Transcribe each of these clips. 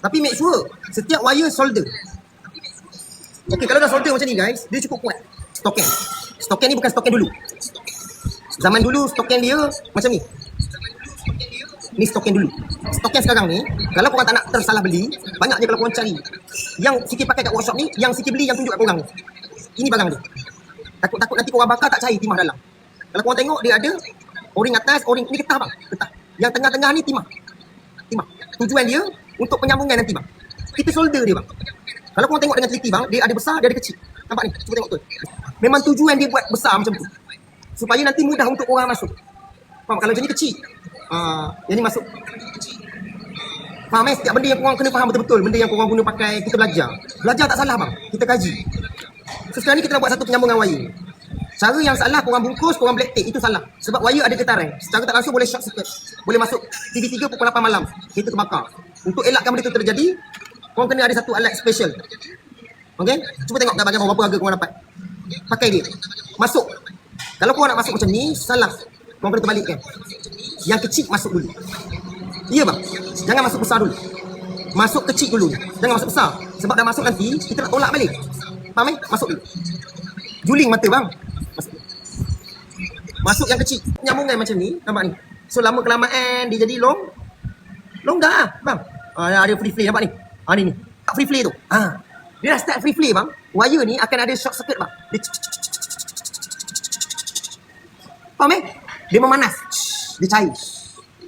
Tapi make sure setiap wire solder. Okey, kalau dah solder macam ni guys, dia cukup kuat. Stoken. Stoken ni bukan stoken dulu. Zaman dulu stoken dia macam ni. Ni stoken dulu. Stoken sekarang ni, kalau korang tak nak tersalah beli, banyaknya kalau korang cari. Yang Siki pakai kat workshop ni, yang Siki beli yang tunjuk kat korang ni. Ini barang dia. Takut nanti korang bakar tak cair timah dalam. Kalau korang tengok dia ada o-ring atas, o-ring ni getah bang, getah. Yang tengah-tengah ni timah. Timah. Tujuan dia untuk penyambungan nanti bang. Kita solder dia bang. Kalau korang tengok dengan teliti bang, dia ada besar, dia ada kecil. Nampak ni? Cuba tengok tu. Memang tujuan dia buat besar macam tu. Supaya nanti mudah untuk orang masuk. Faham? Kalau macam ni kecil. Yang ni masuk. Faham setiap benda yang korang kena faham betul-betul. Benda yang korang guna pakai, kita belajar. Belajar tak salah bang. Kita kaji. So sekarang ni kita nak buat satu penyambungan wire. Cara yang salah korang bungkus, korang black tape. Itu salah. Sebab wire ada getaran. Secara tak langsung boleh short circuit. Boleh masuk TV 3 pukul 8 malam. Kereta terbakar. Untuk elakkan benda itu terjadi, korang kena ada satu alat special. Okay? Cuba tengok kat bahagian bawah berapa harga korang dapat. Pakai dia. Masuk. Kalau korang nak masuk macam ni, salah. Korang kena terbalikkan. Yang kecil masuk dulu. Ya bang. Jangan masuk besar dulu. Masuk kecil dulu. Jangan masuk besar. Sebab dah masuk nanti, kita nak tolak balik. Faham eh? Masuk dulu. Juling mata bang. Masuk yang kecil. Penyambungan macam ni. Nampak ni. So lama kelamaan dia jadi long. Long dah lah bang. Ada free flare nampak ni. Ni. Tak free flare tu. Dia dah start free flare bang. Wire ni akan ada short circuit bang. Dia faham eh? Dia memanas. Dia cair.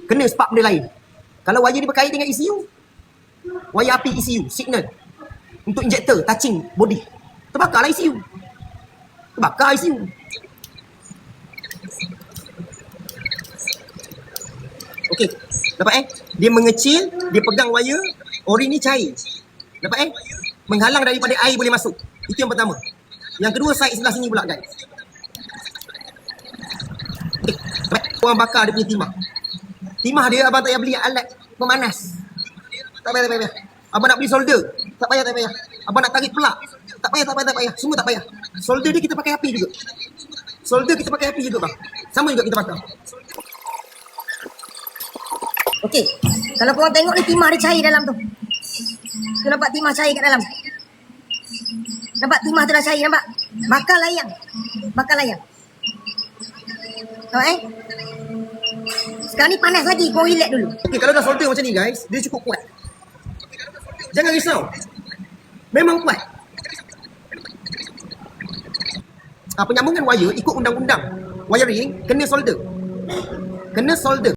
Kena spark benda lain. Kalau wire ni berkait dengan ECU, wire api ECU, signal untuk injektor, touching body, terbakarlah ECU. Terbakar ECU. Okey, dapat eh? Dia mengecil, dia pegang wire, ori ni cair. Dapat eh? Menghalang daripada air boleh masuk. Itu yang pertama. Yang kedua, side sebelah sini pula guys. Okey, dapat. Korang bakar dia punya timah. Timah dia abang tak payah beli alat pemanas. Tak payah. Abang nak beli solder, tak payah. Abang nak tarik pelak, tak payah. Semua tak payah. Solder dia kita pakai api juga. Solder kita pakai api juga bang. Sama juga kita bakar. Okey. Kalau korang tengok ni timah dia cair dalam tu. Tu nampak timah cair kat dalam. Nampak timah tu dah cair nampak? Bakar layang. Nampak eh? Sekarang ni panas lagi, korang relax dulu. Okey, kalau dah solder macam ni guys, dia cukup kuat. Jangan risau. Memang kuat. Penyambungan wire ikut undang-undang wiring kena solder.